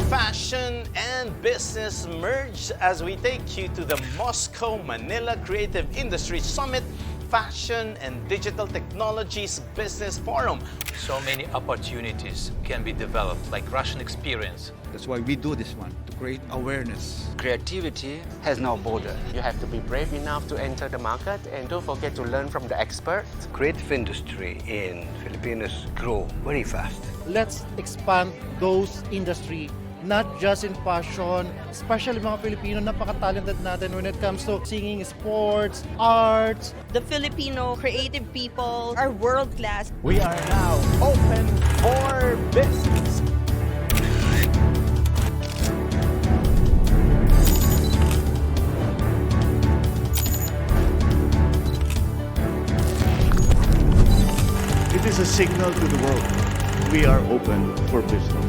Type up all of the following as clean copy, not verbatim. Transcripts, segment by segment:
Fashion and business merge as we take you to the Moscow-Manila Creative Industry Summit, Fashion and Digital Technologies Business Forum. So many opportunities can be developed, like Russian experience. That's why we do this one, to create awareness. Creativity has no border. You have to be brave enough to enter the market and don't forget to learn from the experts. Creative industry in Filipinos grow very fast. Let's expand those industry, not just in fashion, especially mga Filipino, napaka-talented natin when it comes to singing, sports, arts. The Filipino creative people are world-class. We are now open for business. It is a signal to the world. We are open for business.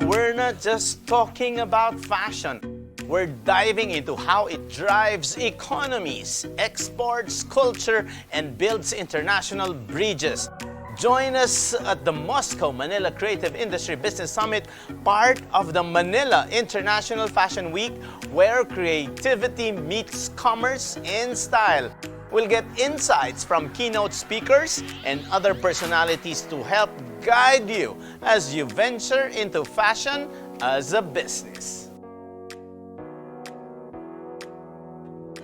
We're not just talking about fashion. We're diving into how it drives economies, exports, culture, and builds international bridges. Join us at the Moscow-Manila Creative Industry Business Summit, part of the Manila International Fashion Week, where creativity meets commerce in style. We'll get insights from keynote speakers and other personalities to help guide you as you venture into fashion as a business.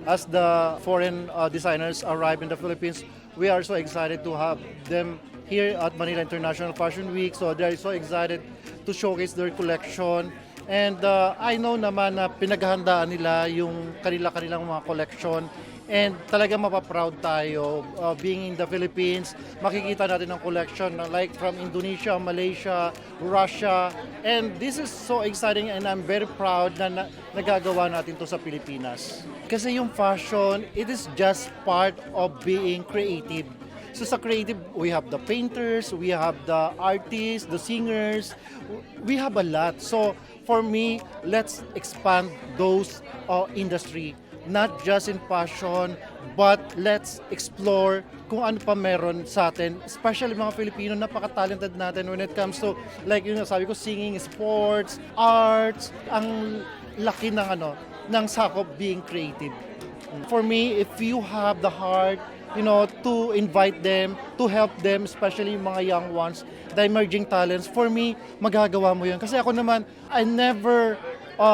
As the foreign designers arrive in the Philippines, we are so excited to have them here at Manila International Fashion Week. So they're so excited to showcase their collection. And I know naman na pinaghahandaan nila yung kanilang mga collection. And talaga mapaproud tayo being in the Philippines. Makikita natin ang collection like from Indonesia, Malaysia, Russia. And this is so exciting and I'm very proud na nagagawa natin to sa Pilipinas. Kasi yung fashion, it is just part of being creative. So sa creative, we have the painters, we have the artists, the singers, we have a lot. So for me, let's expand those industry. Not just in fashion, but let's explore kung ano pa meron sa atin. Especially mga Filipino, napaka-talented natin when it comes to, like yung sabi ko, singing, sports, arts, ang laki ng sakop being creative. For me, if you have the heart, to invite them, to help them, especially yung mga young ones, the emerging talents, for me, magagawa mo yun. Kasi ako naman, I never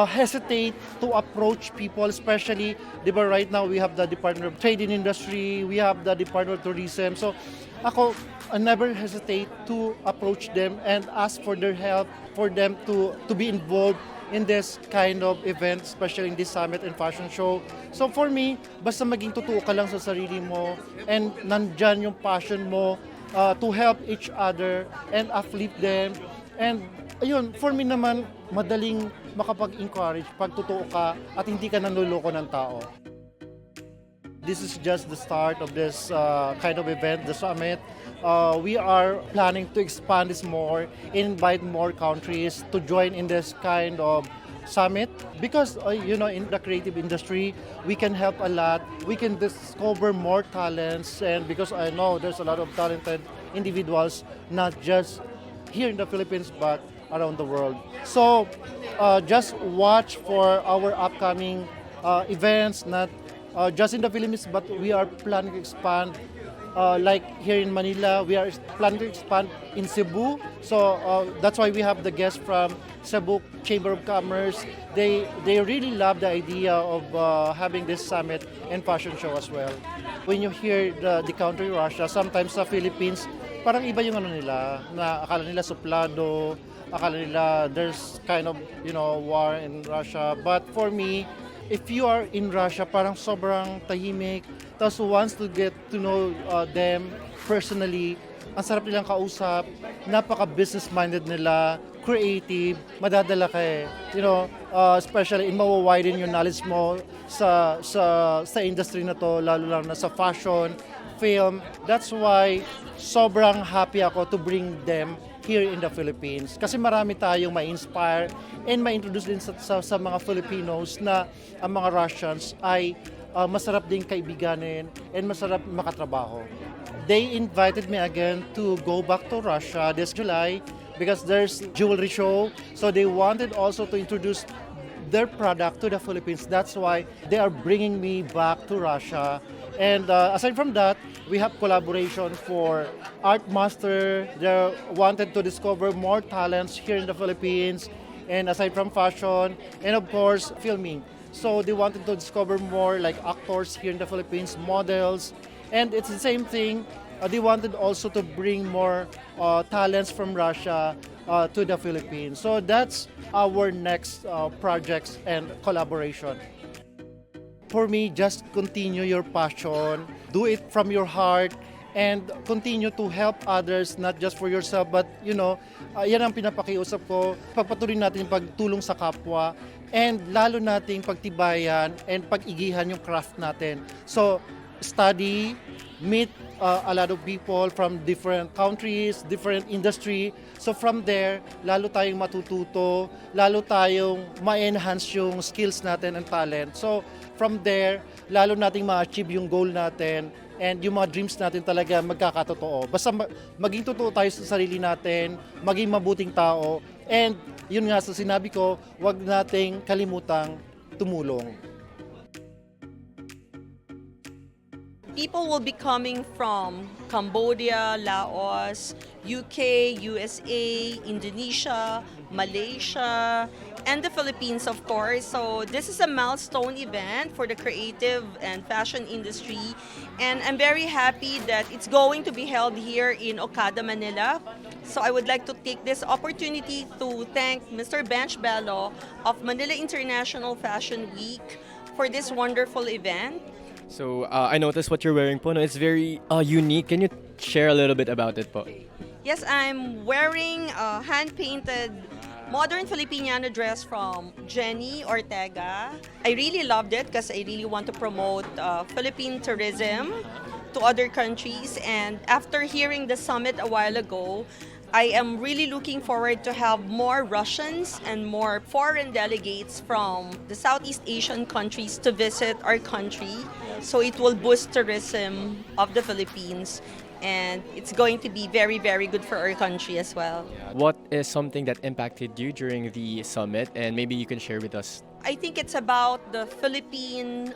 hesitate to approach people, especially, di ba, right now we have the Department of Trade and Industry, we have the Department of Tourism. So ako, I never hesitate to approach them and ask for their help, for them to be involved in this kind of event, especially in this summit and fashion show. So for me, basta maging totoo ka lang sa sarili mo and nandyan yung passion mo to help each other and uplift them. And ayun, for me naman, madaling makapag-encourage pag totoo ka at hindi ka nanloloko ng tao. This is just the start of this kind of event, the summit. We are planning to expand this more, invite more countries to join in this kind of summit because, in the creative industry, we can help a lot. We can discover more talents, and because I know there's a lot of talented individuals, not just here in the Philippines, but around the world. So just watch for our upcoming events, not just in the Philippines, but we are planning to expand. Like here in Manila, we are planning to expand in Cebu. So that's why we have the guests from Cebu Chamber of Commerce. They really love the idea of having this summit and fashion show as well. When you hear the country Russia, sometimes sa Philippines, parang iba yung nila, na akala nila suplado, akala nila there's kind of, war in Russia. But for me, if you are in Russia, parang sobrang tahimik. Tapos once to get to know them personally, ang sarap nilang kausap, napaka-business-minded nila, creative, madadala ka especially in mawawiden yung knowledge mo sa industry na to, lalo lang na sa fashion, film. That's why sobrang happy ako to bring them here in the Philippines. Kasi marami tayong ma-inspire and ma-introduce din sa mga Filipinos na ang mga Russians ay masarap din kaibiganin and masarap makatrabaho. They invited me again to go back to Russia this July because there's jewelry show. So they wanted also to introduce their product to the Philippines. That's why they are bringing me back to Russia. And aside from that, we have collaboration for Artmasters. They wanted to discover more talents here in the Philippines. And aside from fashion, and of course, filming. So they wanted to discover more like actors here in the Philippines, models. And it's the same thing. They wanted also to bring more talents from Russia to the Philippines. So that's our next projects and collaboration. For me, just continue your passion, do it from your heart, and continue to help others, not just for yourself, but yan ang pinapakiusap ko. Pagpatuloy natin yung pagtulong sa kapwa, and lalo nating pagtibayan and pag-igihan yung craft natin. So, study, meet a lot of people from different countries, different industry. So from there, lalo tayong matututo, lalo tayong ma-enhance yung skills natin and talent. So from there, lalo nating ma-achieve yung goal natin and yung mga dreams natin talaga magkakatotoo. Basta maging totoo tayo sa sarili natin, maging mabuting tao, and yun nga sa sinabi ko, wag nating kalimutang tumulong. People will be coming from Cambodia, Laos, UK, USA, Indonesia, Malaysia, and the Philippines, of course. So this is a milestone event for the creative and fashion industry. And I'm very happy that it's going to be held here in Okada, Manila. So I would like to take this opportunity to thank Mr. Bench Bello of Manila International Fashion Week for this wonderful event. So I noticed what you're wearing po. No, it's very unique. Can you share a little bit about it po? Yes, I'm wearing a hand-painted modern Filipiniana dress from Kenny Ortega. I really loved it because I really want to promote Philippine tourism to other countries. And after hearing the summit a while ago, I am really looking forward to have more Russians and more foreign delegates from the Southeast Asian countries to visit our country. So it will boost tourism of the Philippines, and it's going to be very, very good for our country as well. What is something that impacted you during the summit, and maybe you can share with us? I think it's about the Philippine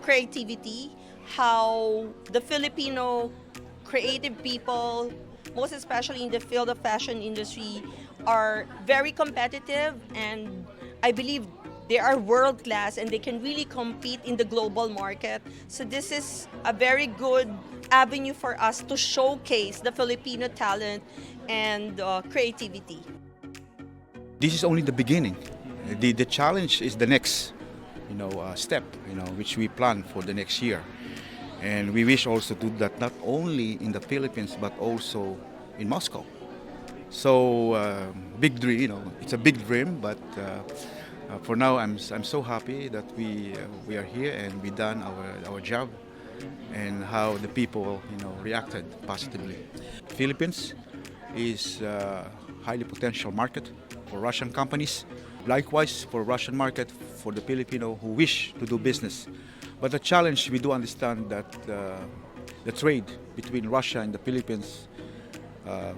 creativity, how the Filipino creative people, most especially in the field of fashion industry, are very competitive, and I believe they are world-class and they can really compete in the global market. So this is a very good avenue for us to showcase the Filipino talent and creativity. This is only the beginning. The challenge is the next, step, which we plan for the next year. And we wish also to do that not only in the Philippines but also in Moscow. So big dream, it's a big dream, but for now I'm so happy that we are here and we done our job, and how the people reacted positively. Philippines is a highly potential market for Russian companies. Likewise for Russian market for the Filipino who wish to do business. But the challenge, we do understand that the trade between Russia and the Philippines,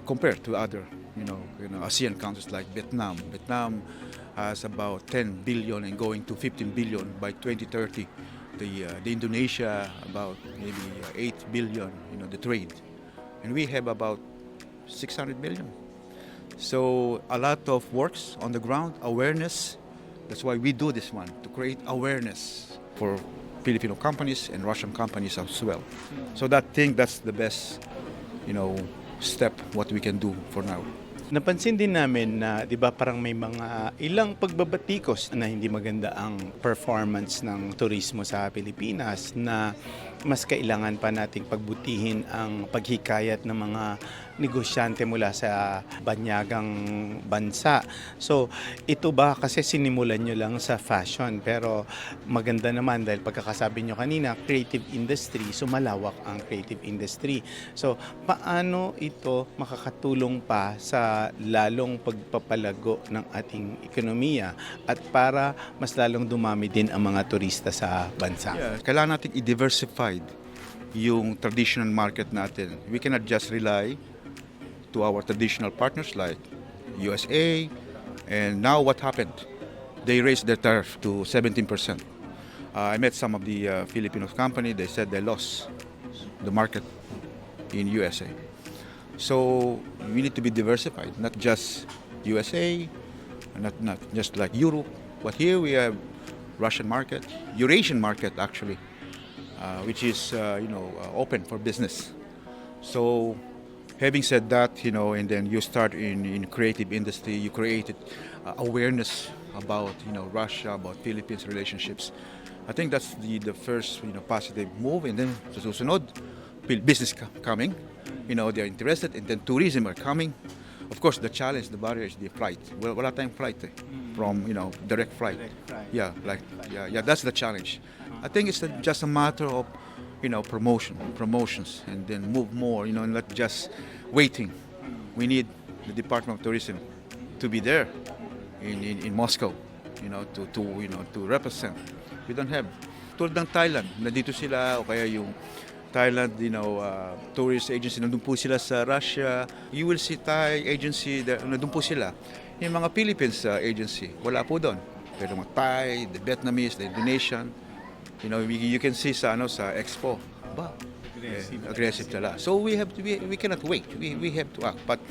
compared to other, ASEAN countries like Vietnam. Vietnam has about 10 billion and going to 15 billion by 2030. The Indonesia about maybe 8 billion, the trade, and we have about 600 million. So a lot of works on the ground, awareness. That's why we do this one, to create awareness for Filipino companies and Russian companies as well. So that's the best, step what we can do for now. Napansin din namin na 'di ba parang may mga ilang pagbabatikos na hindi maganda ang performance ng turismo sa Pilipinas, na mas kailangan pa nating pagbutihin ang paghikayat ng mga negosyante mula sa banyagang bansa. So, ito ba kasi sinimulan nyo lang sa fashion, pero maganda naman dahil pagkakasabi nyo kanina, creative industry, so malawak ang creative industry. So, paano ito makakatulong pa sa lalong pagpapalago ng ating ekonomiya at para mas lalong dumami din ang mga turista sa bansa? Yeah, kailangan natin i-diversify yung traditional market natin. We cannot just rely to our traditional partners like USA, and now what happened? They raised their tariff to 17%. I met some of the Filipino company. They said they lost the market in USA. So we need to be diversified, not just USA, not just like Europe, but here we have Russian market, Eurasian market actually, which is open for business. So having said that, and then you start in creative industry, you created awareness about Russia, about Philippines relationships. I think that's the first positive move, and then sa susunod, business coming, they're interested, and then tourism are coming. Of course, the challenge, the barrier is the flight. Wala tayong flight from direct flight. Yeah, that's the challenge. I think it's just a matter of promotions, and then move more. Not just waiting. We need the Department of Tourism to be there in Moscow, to represent. We don't have. Tulad ng Thailand, nandito sila, o kaya yung Thailand, tourist agency, nandun po sila sa Russia. You will see Thai agency, nandun po sila. Yung mga Philippines agency, wala po doon. Pero mga Thai, the Vietnamese, the Indonesian, you can see sa expo. Aggressive tala. So we cannot wait. We have to act. But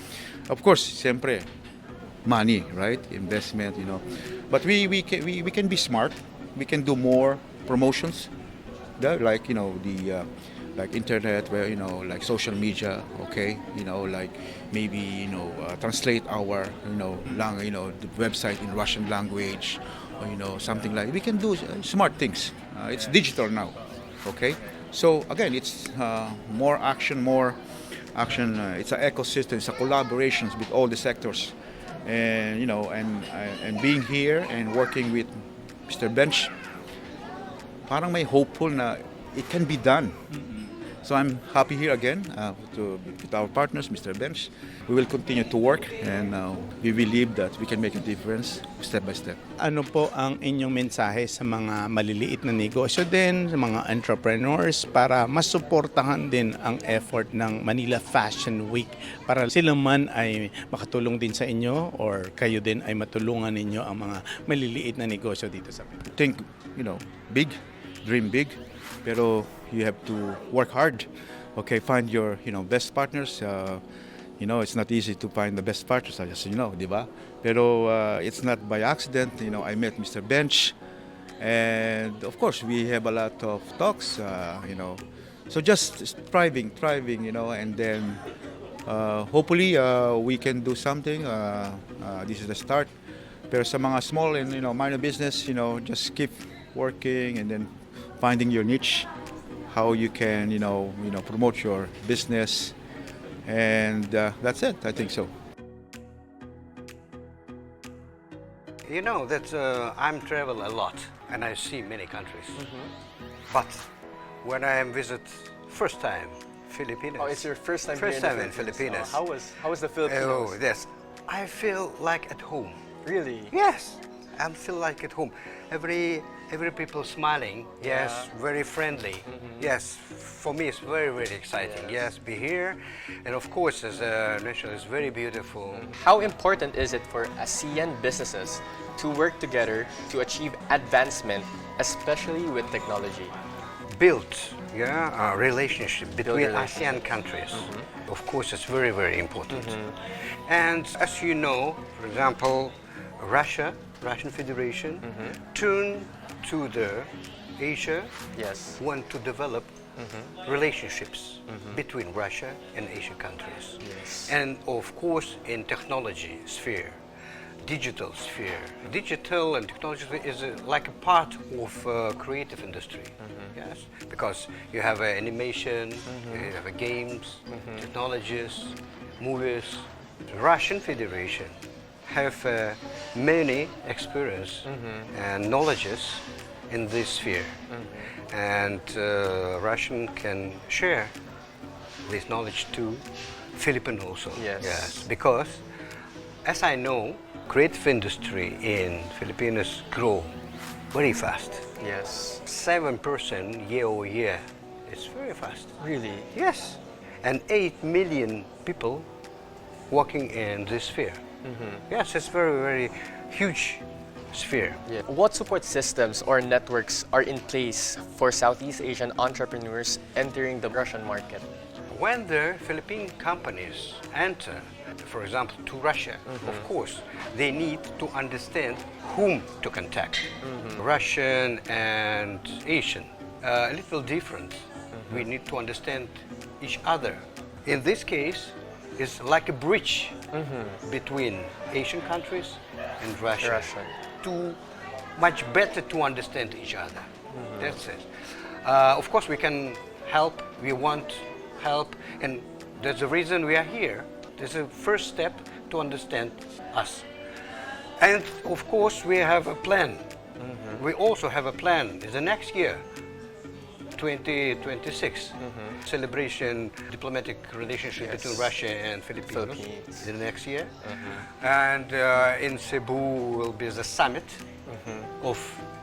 of course, siyempre, money, right? Investment, But we can be smart. We can do more promotions. Like like internet, where like social media, okay, like maybe translate our the website in Russian language, or something like. We can do smart things. It's digital now, okay. So again, it's more action. It's an ecosystem. It's a collaborations with all the sectors, and and being here and working with Mr. Bench, parang may hopeful na it can be done. So I'm happy here again with our partners, Mr. Bench. We will continue to work, and we believe that we can make a difference step by step. Ano po ang inyong mensahe sa mga maliliit na negosyo din, sa mga entrepreneurs, para masuportahan din ang effort ng Manila Fashion Week para sila man ay makatulong din sa inyo or kayo din ay matulungan ninyo ang mga maliliit na negosyo dito sa Pilipinas? Think, big, dream big, pero you have to work hard. Okay, find your best partners. It's not easy to find the best partners, as di ba? Pero it's not by accident. I met Mr. Bench, and of course we have a lot of talks. So just thriving, and then hopefully we can do something. This is the start. Pero sa mga small and minor business, just keep working and then finding your niche, how you can promote your business, and that's it. I think so. That I'm travel a lot and I see many countries. But when I visit first time Philippines. Oh, it's your first time First here time in Philippines. How was the Philippines? Oh, yes. I feel like at home. Really? Yes, I feel like at home. Every people smiling. Yes, very friendly. Yes, for me it's very, very exciting. Yes, be here, and of course, as a nation, it's very beautiful. How important is it for ASEAN businesses to work together to achieve advancement, especially with technology? Build, a relationship between ASEAN countries. Of course, it's very, very important. And as you know, for example, Russian Federation turn to the Asia, want to develop relationships between Russia and Asian countries. And of course, in technology sphere, digital sphere. Digital and technology is like a part of creative industry. Yes, because you have animation, you have games, technologies, movies. The Russian Federation have many experience and knowledges in this sphere, and Russian can share this knowledge to Philippines also. Yes. Because as I know, creative industry in Philippines grow very fast. Yes. 7% year over year. It's very fast. Really? Yes. And 8 million people working in this sphere. Yes, it's very, very huge sphere. Yeah. What support systems or networks are in place for Southeast Asian entrepreneurs entering the Russian market? When the Philippine companies enter, for example, to Russia, of course, they need to understand whom to contact. Russian and Asian, a little different. We need to understand each other. In this case, it's like a bridge between Asian countries and Russia. To much better to understand each other. That's it. Of course, we can help. We want help, and that's the reason we are here. This is the first step to understand us. And of course, we have a plan. We also have a plan. The next year, 2026, celebration diplomatic relationship between Russia and Philippines. The next year. And in Cebu will be the summit of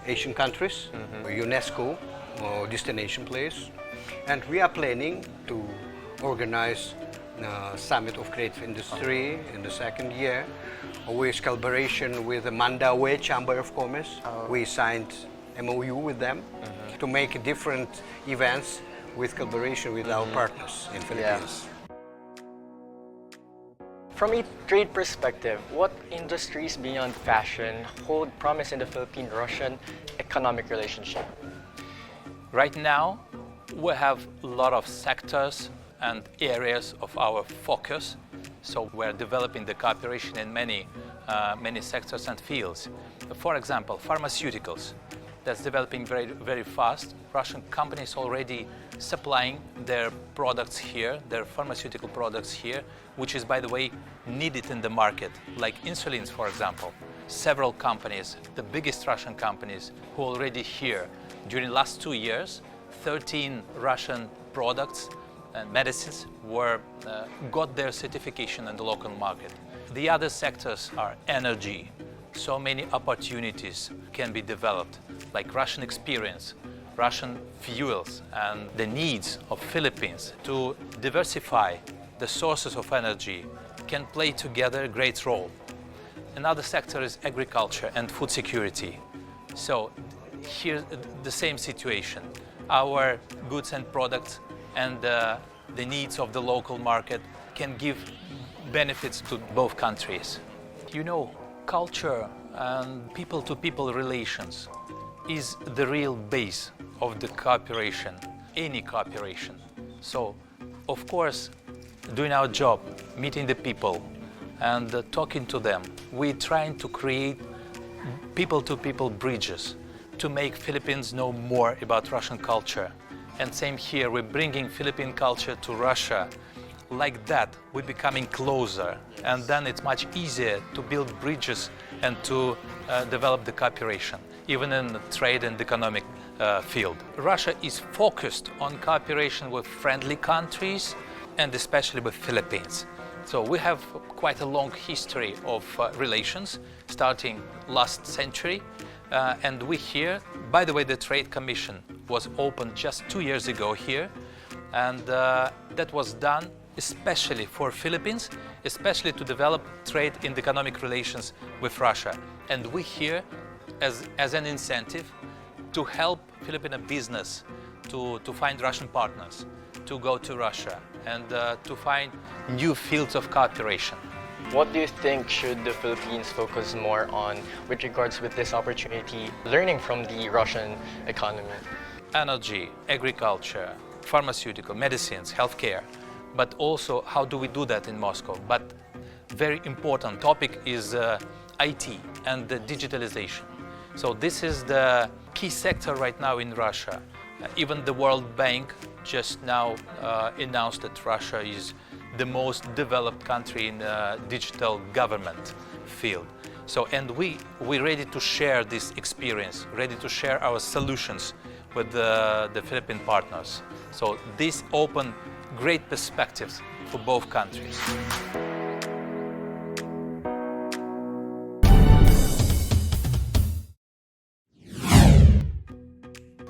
Asian countries, UNESCO destination place. And we are planning to organize Summit of Creative Industry in the second year with collaboration with the Mandaue Chamber of Commerce. We signed MOU with them to make different events with collaboration with our partners in Philippines. From a trade perspective, what industries beyond fashion hold promise in the Philippine-Russian economic relationship? Right now, we have a lot of sectors and areas of our focus. So we're developing the cooperation in many sectors and fields. For example, pharmaceuticals. That's developing very, very fast. Russian companies already supplying their products here, their pharmaceutical products here, which is, by the way, needed in the market, like insulins, for example. Several companies, the biggest Russian companies, who are already here. During the last 2 years, 13 Russian products and medicines got their certification in the local market. The other sectors are energy. So many opportunities can be developed, like Russian experience, Russian fuels, and the needs of Philippines to diversify the sources of energy can play together a great role. Another sector is agriculture and food security. So here's the same situation. Our goods and products and the needs of the local market can give benefits to both countries. You know, culture and people-to-people relations is the real base of the cooperation, any cooperation. So, of course, doing our job, meeting the people and talking to them, we're trying to create people-to-people bridges to make Philippines know more about Russian culture. And same here, we're bringing Philippine culture to Russia. Like that, we're becoming closer, and then it's much easier to build bridges and to develop the cooperation, even in the trade and economic field. Russia is focused on cooperation with friendly countries, and especially with Philippines. So we have quite a long history of relations, starting last century, and we here, by the way, the Trade Commission was opened just 2 years ago here, and that was done especially for Philippines, especially to develop trade and economic relations with Russia. And we here as an incentive to help Filipino business to find Russian partners, to go to Russia and to find new fields of cooperation. What do you think should the Philippines focus more on with regards with this opportunity, learning from the Russian economy? Energy, agriculture, pharmaceutical, medicines, healthcare, but also how do we do that in Moscow? But very important topic is IT and the digitalization. So this is the key sector right now in Russia. Even the World Bank just now announced that Russia is the most developed country in the digital government field. So, and we're ready to share this experience, ready to share our solutions with the Philippine partners. So this opened great perspectives for both countries.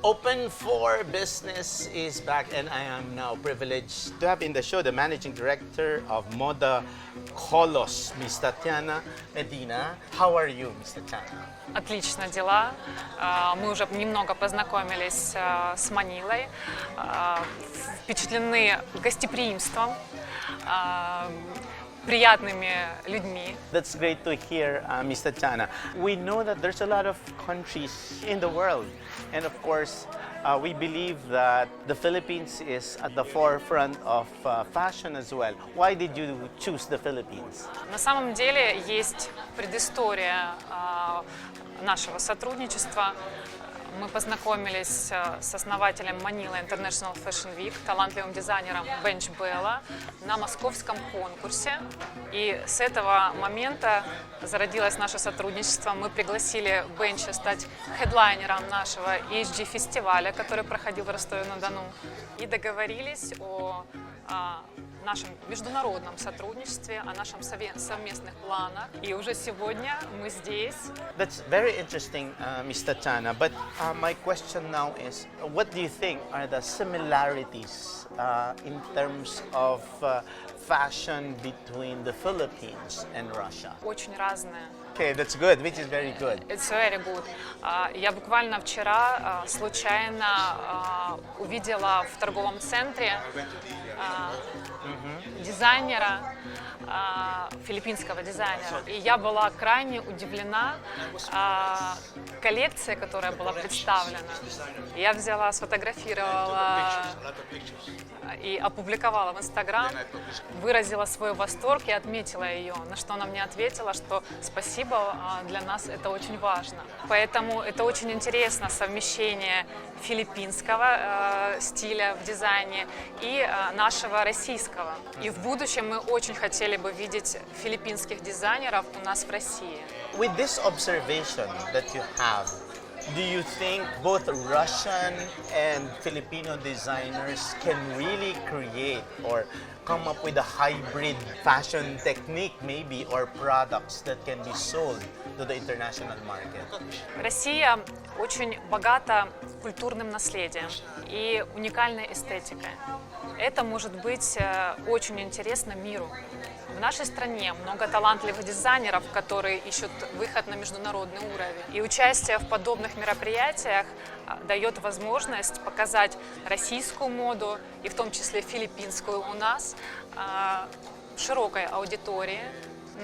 Open for Business is back, and I am now privileged to have in the show the Managing Director of Moda Kolos, Ms. Tatiana Medina. How are you, Ms. Tatiana? Отлично дела. Мы уже немного познакомились с Манилой, впечатлены гостеприимством, приятными людьми. That's great to hear, Ms. Tatiana. We know that there's a lot of countries in the world, and of course, we believe that the Philippines is at the forefront of fashion as well. Why did you choose the Philippines? На самом деле есть предыстория нашего сотрудничества. Мы познакомились с основателем Manila International Fashion Week, талантливым дизайнером Bello на московском конкурсе. И с этого момента зародилось наше сотрудничество. Мы пригласили Бенча стать хедлайнером нашего HD-фестиваля, который проходил в Ростове-на-Дону. И договорились о нашем международном сотрудничестве, о нашем совместных планах. И уже сегодня мы здесь. That's very interesting, Ms. Tatiana. But my question now is, what do you think are the similarities in terms of fashion between the Philippines and Russia? Очень разные. Okay, that's good, which is very good. It's very good. Я буквально вчера случайно увидела в торговом центре дизайнера, филиппинского дизайнера. И я была крайне удивлена коллекцией, которая была представлена. Я взяла, сфотографировала и опубликовала в Инстаграм, выразила свой восторг и отметила ее, на что она мне ответила, что спасибо, для нас это очень важно. Поэтому это очень интересно, совмещение филиппинского стиля в дизайне и нашего российского. И в будущем мы очень хотели бы видеть филиппинских дизайнеров у нас в России. With this observation that you have, do you think both Russian and Filipino designers can really create or come up with a hybrid fashion technique maybe or products that can be sold to the international market? Россия очень богата культурным наследием и уникальной эстетикой. Это может быть очень интересно миру. В нашей стране много талантливых дизайнеров, которые ищут выход на международный уровень. И участие в подобных мероприятиях дает возможность показать российскую моду, и в том числе филиппинскую у нас, широкой аудитории,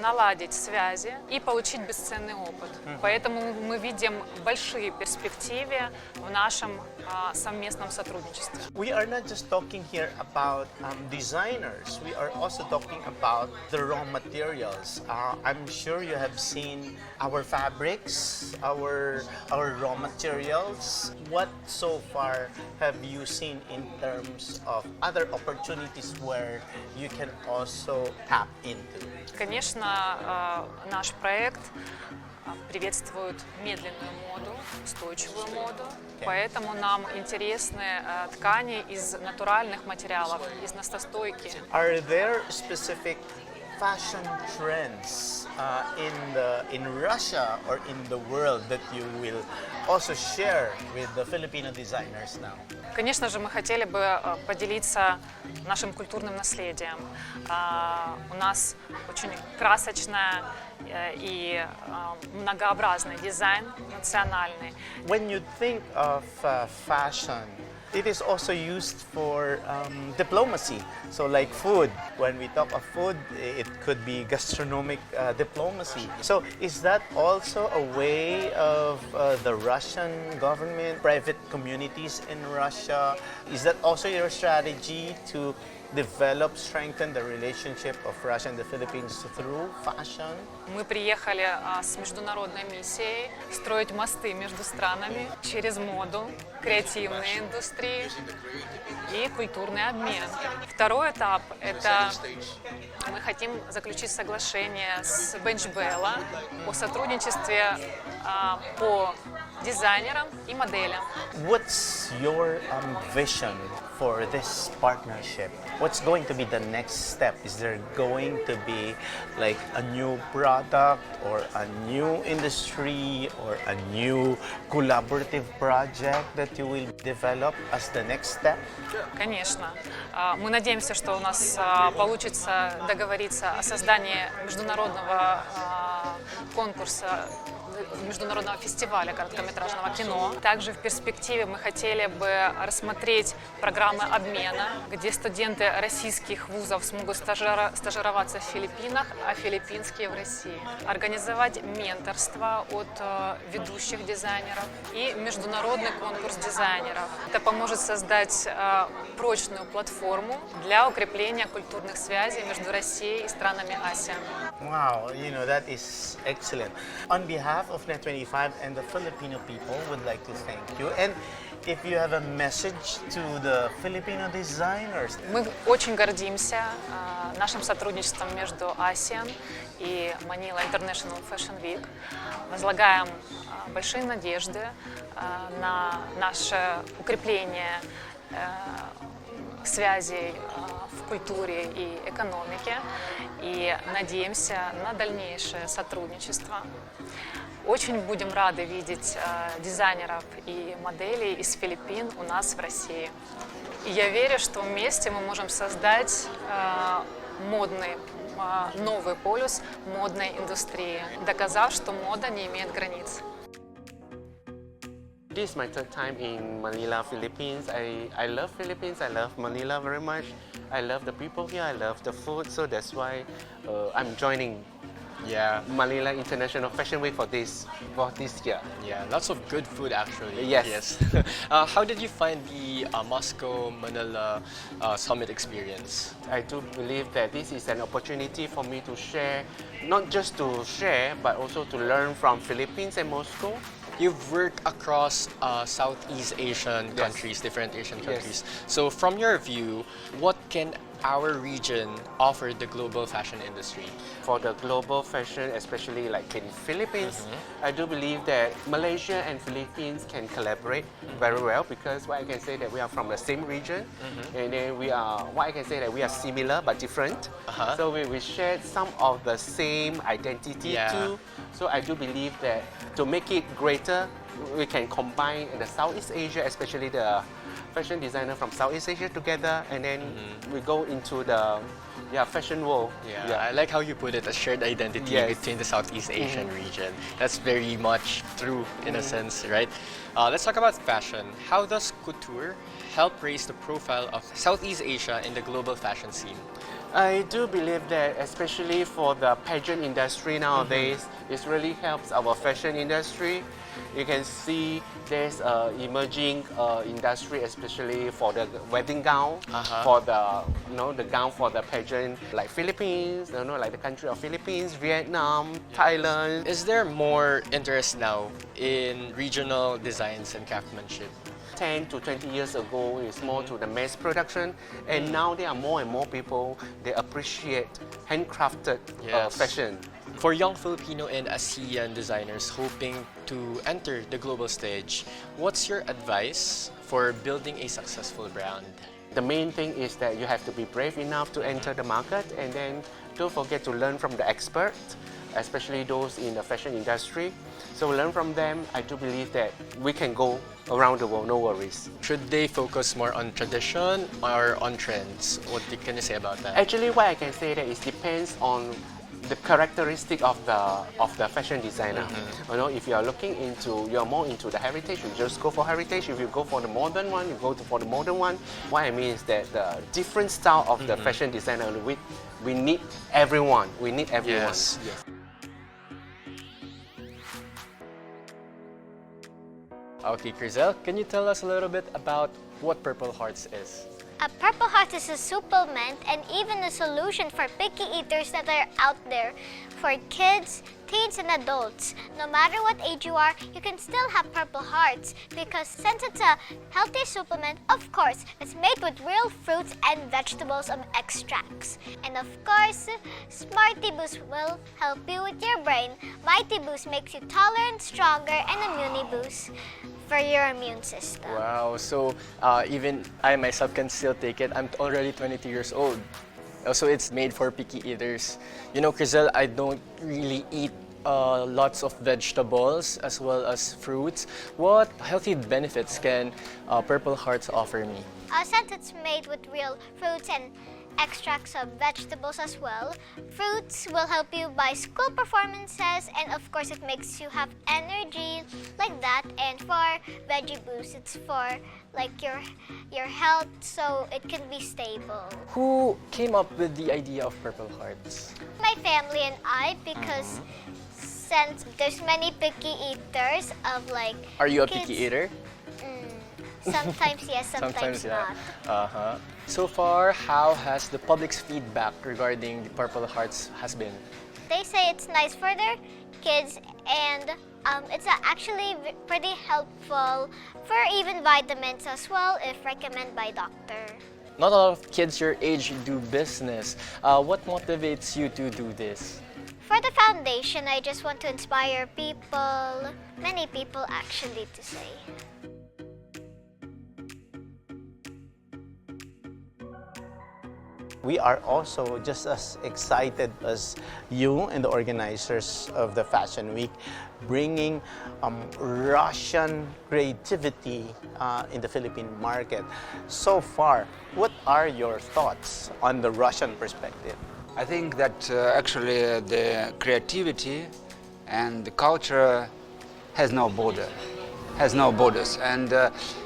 наладить связи и получить бесценный опыт. Поэтому мы видим большие перспективы в нашем совместном сотрудничестве. We are not just talking here about designers, we are also talking about the raw materials. I'm sure you have seen our fabrics, our raw materials. What so far have you seen in terms of other opportunities where you can also tap into? Конечно, наш проект приветствует медленную моду, устойчивую моду, поэтому нам интересны ткани из натуральных материалов, из настостойки. Are there specific fashion trends in Russia or in the world that you will also share with the Filipino designers now? Конечно же, мы хотели бы поделиться нашим культурным наследием. У нас очень красочная и многообразный дизайн национальный. When you think of fashion, it is also used for diplomacy. So like food, when we talk of food, it could be gastronomic diplomacy. So is that also a way of the Russian government, private communities in Russia? Is that also your strategy to strengthen the relationship of Russia and the Philippines through fashion? Мы приехали с международной миссией строить мосты между странами через моду, креативные индустрии и культурный обмен. Второй этап – это мы хотим заключить соглашение с Bello о сотрудничестве по дизайнерам и моделям. What's your vision for this partnership? What's going to be the next step? Is there going to be like a new product or a new industry or a new collaborative project that you will develop as the next step? Конечно. Мы надеемся, что у нас получится договориться о создании международного конкурса, международного фестиваля короткометражного кино. Также в перспективе мы хотели бы рассмотреть программы обмена, где студенты российских вузов смогут стажироваться в Филиппинах, а филиппинские в России. Организовать менторство от ведущих дизайнеров и международный конкурс дизайнеров. Это поможет создать прочную платформу для укрепления культурных связей между Россией и странами ASEAN. Wow, that is excellent. On behalf of Net25 and the Filipino people, would like to thank you. And if you have a message to the Filipino designers. Мы очень гордимся нашим сотрудничеством между ASEAN и Manila International Fashion Week. Возлагаем большие надежды на наше укрепление связей в культуре и экономике и надеемся на дальнейшее сотрудничество. Очень будем рады видеть дизайнеров и моделей из Филиппин у нас в России. И я верю, что вместе мы можем создать модный, новый полюс модной индустрии, доказав, что мода не имеет границ. This is my third time in Manila, Philippines. I love Philippines. I love Manila very much. I love the people here. I love the food. So that's why I'm joining Manila International Fashion Week for this year. Yeah, lots of good food actually. Yes. How did you find the Moscow-Manila Summit experience? I do believe that this is an opportunity for me to share, not just to share, but also to learn from Philippines and Moscow. You've worked across Southeast Asian countries, different Asian countries. So from your view, what can our region offer the global fashion industry? For the global fashion, especially like in Philippines, I do believe that Malaysia and Philippines can collaborate very well because what I can say that we are from the same region and then we are similar but different. So we share some of the same identity too. So I do believe that to make it greater, we can combine the Southeast Asia, especially the fashion designer from Southeast Asia together, and then we go into the fashion world. I like how you put it, a shared identity between the Southeast Asian region. That's very much true in a sense, right? Let's talk about fashion. How does couture help raise the profile of Southeast Asia in the global fashion scene? I do believe that, especially for the pageant industry nowadays, it really helps our fashion industry. You can see there's an emerging industry, especially for the wedding gown, for the the gown for the pageant, like Philippines, like the country of Philippines, Vietnam, Thailand. Is there more interest now in regional designs and craftsmanship? 10 to 20 years ago, it's more to the mass production, and now there are more and more people, they appreciate handcrafted fashion. For young Filipino and ASEAN designers hoping to enter the global stage, what's your advice for building a successful brand? The main thing is that you have to be brave enough to enter the market, and then don't forget to learn from the experts, especially those in the fashion industry. So learn from them. I do believe that we can go around the world, no worries. Should they focus more on tradition or on trends? What can you say about that? Actually, what I can say that it depends on the characteristic of the fashion designer. If you are you're more into the heritage, you just go for heritage. If you go for the modern one, you go for the modern one. What I mean is that the different style of the fashion designer, we need everyone. We need everyone. Yes. Okay, Crizel, can you tell us a little bit about what Purple Hearts is? A Purple Heart is a supplement and even a solution for picky eaters that are out there. For kids, teens, and adults, no matter what age you are, you can still have Purple Hearts because since it's a healthy supplement, of course, it's made with real fruits and vegetables and extracts. And of course, Smarty Boost will help you with your brain. Mighty Boost makes you taller and stronger, and Immuni Boost for your immune system. Wow, so even I myself can still take it. I'm already 22 years old. So it's made for picky eaters. You know, Crizel, I don't really eat lots of vegetables as well as fruits. What healthy benefits can Purple Hearts offer me? Since it's made with real fruits and extracts of vegetables as well, fruits will help you by school performances, and of course it makes you have energy like that. And for Veggie Boost, it's for like your health, so it can be stable. Who came up with the idea of Purple Hearts? My family and I, because since there's many picky eaters of like Are you a kids, picky eater? Sometimes yes, sometimes yeah. not. So far, how has the public's feedback regarding the Purple Hearts has been? They say it's nice for their kids, and it's actually pretty helpful for even vitamins as well if recommended by doctor. Not a lot of kids your age do business. What motivates you to do this? For the foundation, I just want to inspire people, many people actually, to say. We are also just as excited as you and the organizers of the Fashion Week, bringing Russian creativity in the Philippine market. So far, what are your thoughts on the Russian perspective? I think that actually the creativity and the culture has no borders, and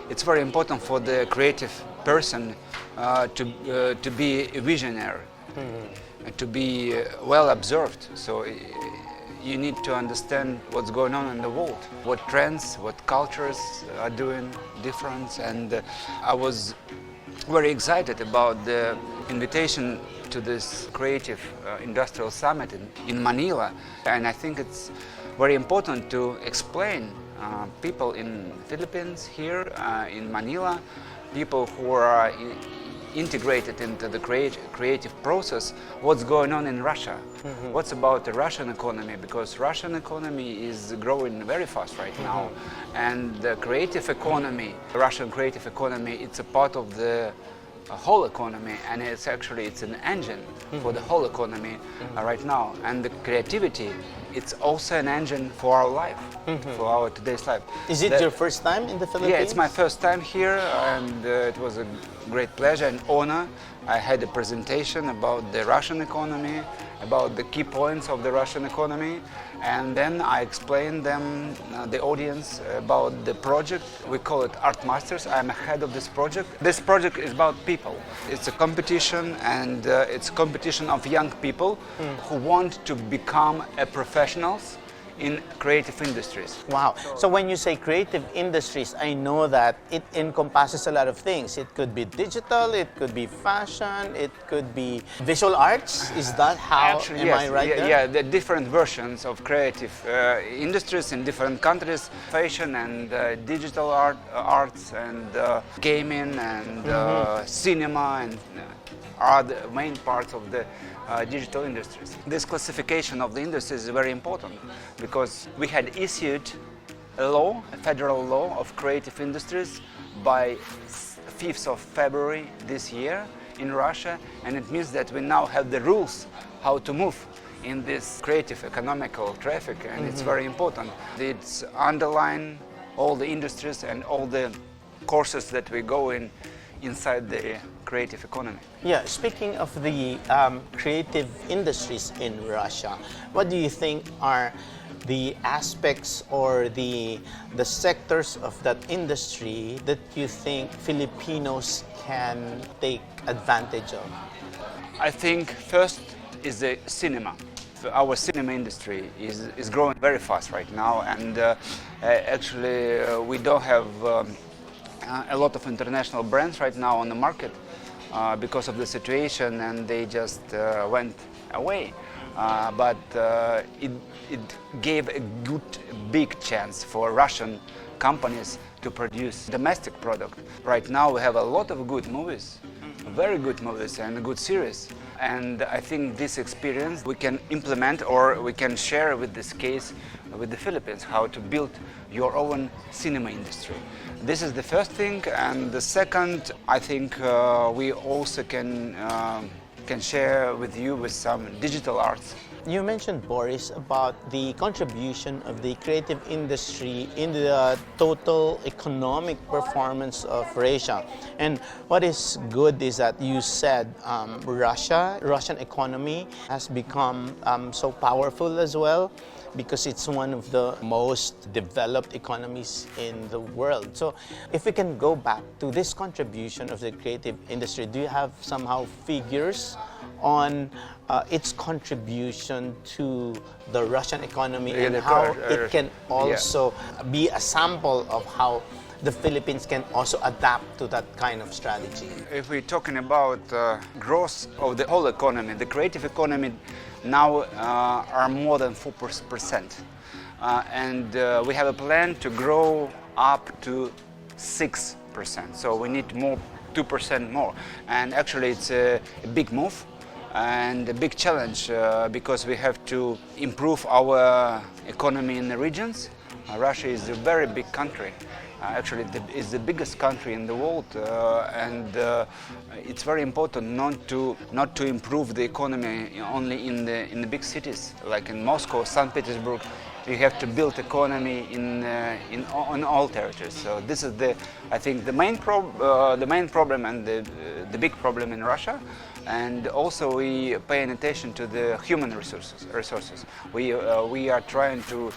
it's very important for the creative person to be a visionary, to be well observed. So you need to understand what's going on in the world, what trends, what cultures are doing different. And I was very excited about the invitation to this creative industrial summit in Manila. And I think it's very important to explain people in Philippines, here in Manila, people who are integrated into the creative process, what's going on in Russia, what's about the Russian economy, because Russian economy is growing very fast right now, and the creative economy, Russian creative economy, it's a part of the whole economy, and it's an engine for the whole economy right now. And the creativity, it's also an engine for our life, for our today's life. Is it your first time in the Philippines? Yeah, it's my first time here, and it was a great pleasure and honor. I had a presentation about the Russian economy, about the key points of the Russian economy, and then I explained them, the audience, about the project. We call it Artmasters. I'm head of this project. This project is about people. It's a competition, and it's a competition of young people who want to become professionals in creative industries. Wow. So when you say creative industries, I know that it encompasses a lot of things. It could be digital, it could be fashion, it could be visual arts. Is that how, Actually, am yes. I right there? Yeah, the different versions of creative industries in different countries, fashion and digital arts and gaming and cinema and are the main parts of the digital industries. This classification of the industries is very important because we had issued a law, a federal law of creative industries by 5th of February this year in Russia, and it means that we now have the rules how to move in this creative economical traffic, and it's very important. It's underline all the industries and all the courses that we go in inside the creative economy. Yeah, speaking of the creative industries in Russia, what do you think are the aspects or the sectors of that industry that you think Filipinos can take advantage of? I think first is the cinema. Our cinema industry is growing very fast right now, and actually we don't have a lot of international brands right now on the market, because of the situation, and they just went away. But it gave a good, big chance for Russian companies to produce domestic product. Right now we have a lot of good movies, very good movies and good series. And I think this experience we can implement, or we can share with this case with the Philippines, how to build your own cinema industry. This is the first thing, and the second, I think we also can share with you with some digital arts. You mentioned, Boris, about the contribution of the creative industry in the total economic performance of Russia. And what is good is that you said Russian economy has become so powerful as well, because it's one of the most developed economies in the world. So if we can go back to this contribution of the creative industry, do you have somehow figures on its contribution to the Russian economy and how it can also be a sample of how the Philippines can also adapt to that kind of strategy? If we're talking about growth of the whole economy, the creative economy now are more than 4%. And we have a plan to grow up to 6%. So we need more, 2% more. And actually it's a big move and a big challenge because we have to improve our economy in the regions. Russia is a very big country. Actually, it's the biggest country in the world, and it's very important not to improve the economy only in the big cities, like in Moscow, St. Petersburg. You have to build economy on all territories. So this is I think the main problem and the big problem in Russia. And also we paying attention to the human resources. We are trying to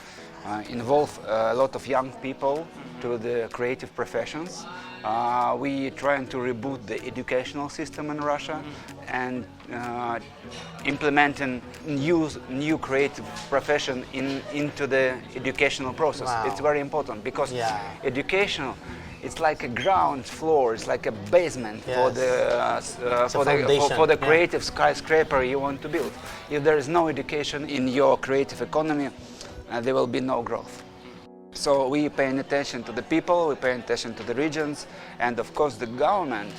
involve a lot of young people to the creative professions. We trying to reboot the educational system in Russia and implementing new creative profession into the educational process. Wow. It's very important because educational, it's like a ground floor, it's like a basement for the creative skyscraper you want to build. If there is no education in your creative economy, there will be no growth. So we paying attention to the people, we paying attention to the regions, and of course the government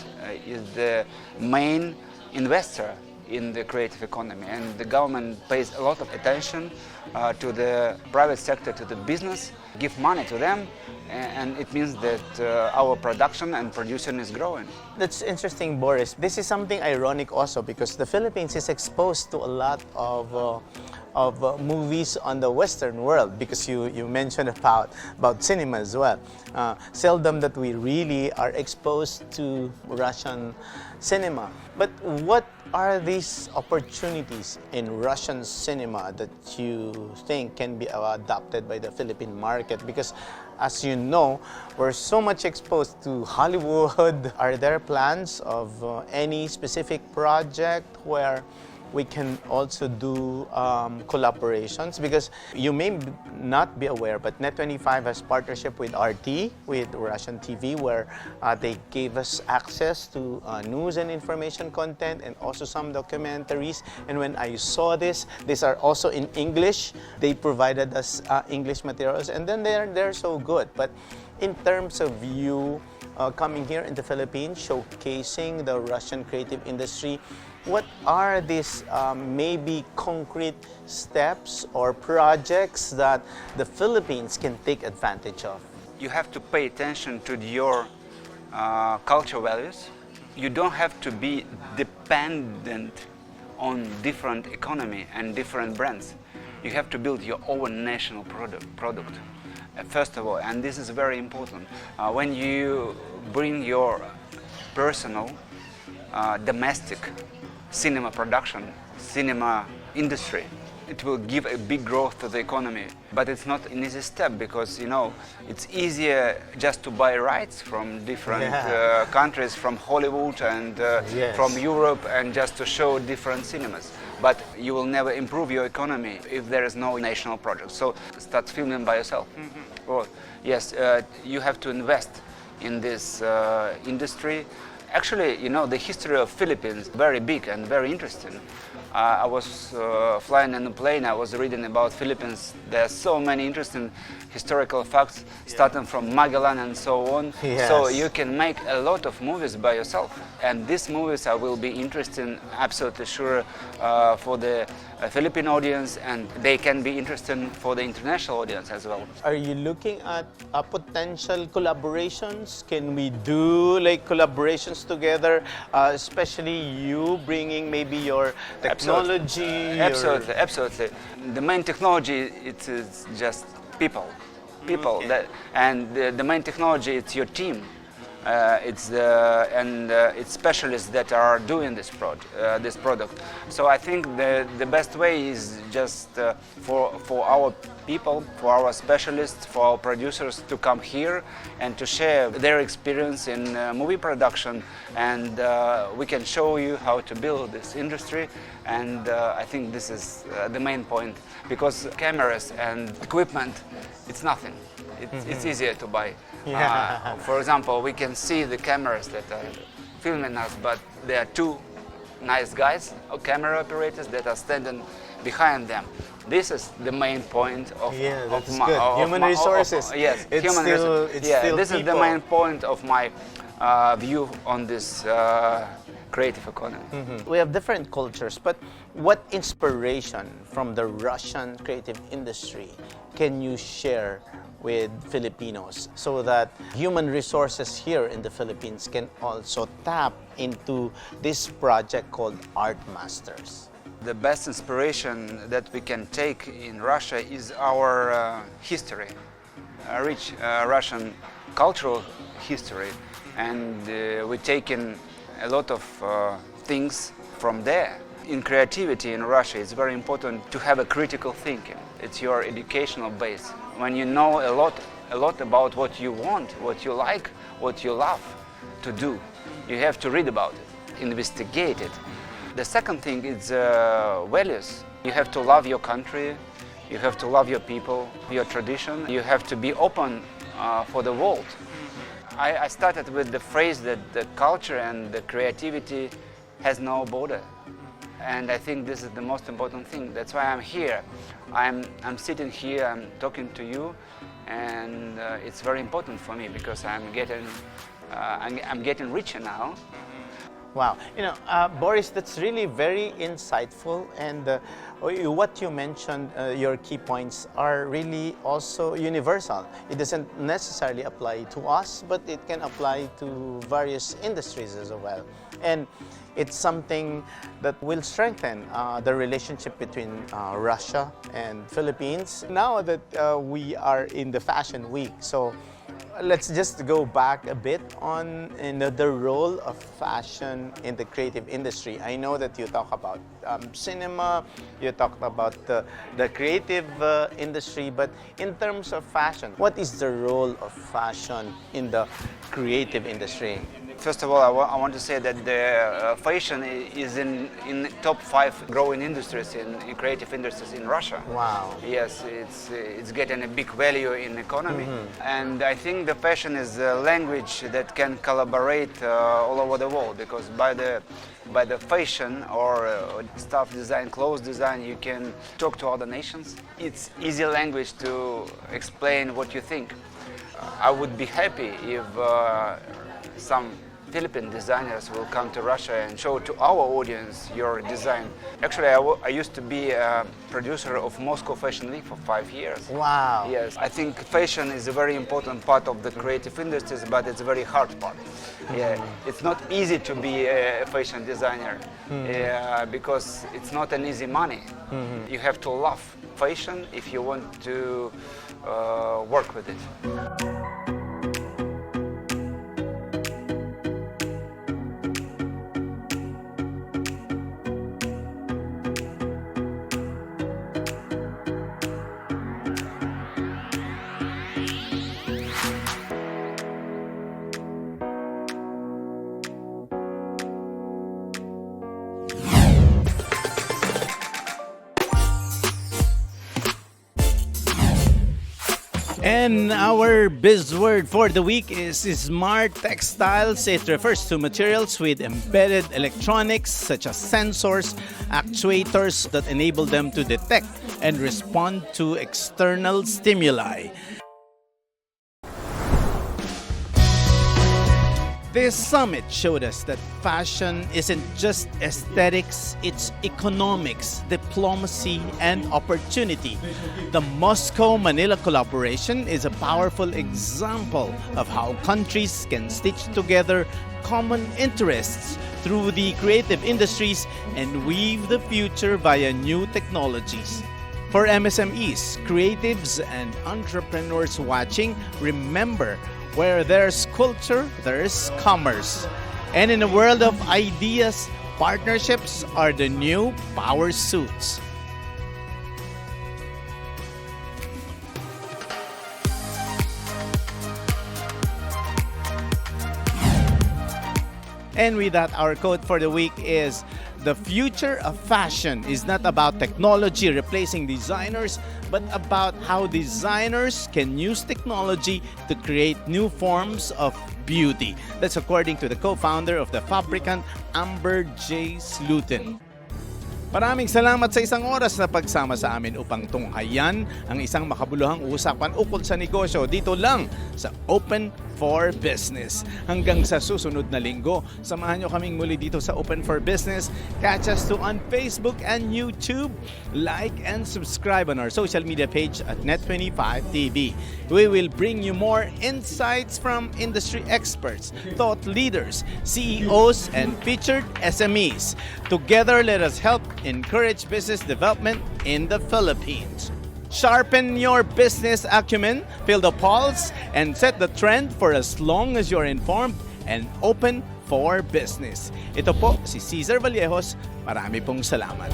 is the main investor in the creative economy, and the government pays a lot of attention to the private sector, to the business, give money to them, and it means that our production and producing is growing. That's interesting, Boris. This is something ironic also because the Philippines is exposed to a lot of movies on the Western world, because you mentioned about cinema as well. Seldom that we really are exposed to Russian cinema. But what are these opportunities in Russian cinema that you think can be adopted by the Philippine market? Because as you know, we're so much exposed to Hollywood. Are there plans of any specific project where we can also do collaborations? Because you may not be aware, but Net25 has partnership with RT, with Russian TV, where they gave us access to news and information content and also some documentaries. And when I saw these are also in English. They provided us English materials, and then they're so good. But in terms of you coming here in the Philippines, showcasing the Russian creative industry, what are these maybe concrete steps or projects that the Philippines can take advantage of? You have to pay attention to your cultural values. You don't have to be dependent on different economy and different brands. You have to build your own national product. First of all, and this is very important, when you bring your personal domestic cinema production, cinema industry, it will give a big growth to the economy. But it's not an easy step because, you know, it's easier just to buy rights from different countries, from Hollywood and from Europe, and just to show different cinemas. But you will never improve your economy if there is no national project. So start filming by yourself. Well, yes, you have to invest in this industry, Actually, you know, the history of Philippines very big and very interesting. I was flying in a plane, I was reading about Philippines. There are so many interesting historical facts, starting from Magellan and so on. Yes. So you can make a lot of movies by yourself. And these movies will be interesting, absolutely sure, for the Philippine audience, and they can be interesting for the international audience as well. Are you looking at potential collaborations? Can we do like collaborations together, especially you bringing maybe your technology? Absolutely, absolutely. The main technology it is just people. Okay. And the main technology it's your team. It's specialists that are doing this product. So I think the best way is just for our people, for our specialists, for our producers to come here and to share their experience in movie production, and we can show you how to build this industry. And I think this is the main point, because cameras and equipment, it's nothing. It's easier to buy. Yeah. For example, we can see the cameras that are filming us, but there are two nice guys, camera operators, that are standing behind them. This is the main point of human resources. Yes, it's human still, resources. it's Yeah, still this is the people. main point of my view on this creative economy. We have different cultures, but what inspiration from the Russian creative industry can you share with Filipinos so that human resources here in the Philippines can also tap into this project called Artmasters? The best inspiration that we can take in Russia is our history, a rich Russian cultural history, and we're taking a lot of things from there. In creativity in Russia, it's very important to have a critical thinking. It's your educational base. When you know a lot about what you want, what you like, what you love to do, you have to read about it, investigate it. The second thing is values. You have to love your country, you have to love your people, your tradition. You have to be open for the world. I started with the phrase that the culture and the creativity has no border. And I think this is the most important thing. That's why I'm here. I'm sitting here, I'm talking to you, and it's very important for me because I'm getting richer now. Wow, you know, Boris, that's really very insightful, and what you mentioned, your key points are really also universal. It doesn't necessarily apply to us, but it can apply to various industries as well. And it's something that will strengthen the relationship between Russia and Philippines. Now that we are in the Fashion Week, so let's just go back a bit on the role of fashion in the creative industry. I know that you talk about cinema, you talked about the creative industry, but in terms of fashion, what is the role of fashion in the creative industry? First of all, I want to say that the fashion is in top 5 growing industries in creative industries in Russia. Wow. Yes, it's getting a big value in economy, and I think the fashion is a language that can collaborate all over the world, because by the fashion or stuff design, clothes design, you can talk to other nations. It's easy language to explain what you think. I would be happy if some Philippine designers will come to Russia and show to our audience your design. Actually, I used to be a producer of Moscow Fashion Week for 5 years. Wow. Yes, I think fashion is a very important part of the creative industries, but it's a very hard part. Yeah, it's not easy to be a fashion designer because it's not an easy money. You have to love fashion if you want to work with it. And our buzzword for the week is smart textiles. It refers to materials with embedded electronics such as sensors, actuators that enable them to detect and respond to external stimuli. This summit showed us that fashion isn't just aesthetics, it's economics, diplomacy, and opportunity. The Moscow-Manila collaboration is a powerful example of how countries can stitch together common interests through the creative industries and weave the future via new technologies. For MSMEs, creatives, and entrepreneurs watching, remember, where there's culture, there's commerce. And in a world of ideas, partnerships are the new power suits. And with that, our quote for the week is, "The future of fashion is not about technology replacing designers, but about how designers can use technology to create new forms of beauty." That's according to the co-founder of the Fabricant, Amber J. Slutin. Maraming salamat sa isang oras na pagsama sa amin upang tunghayan ang isang makabuluhang usapan ukol sa negosyo dito lang sa Open for Business. Hanggang sa susunod na linggo, samahan nyo kaming muli dito sa Open for Business. Catch us too on Facebook and YouTube. Like and subscribe on our social media page at Net25TV. We will bring you more insights from industry experts, thought leaders, CEOs, and featured SMEs. Together, let us help encourage business development in the Philippines. Sharpen your business acumen, feel the pulse, and set the trend for as long as you're informed and open for business. Ito po si Cesar Vallejos. Marami pong salamat.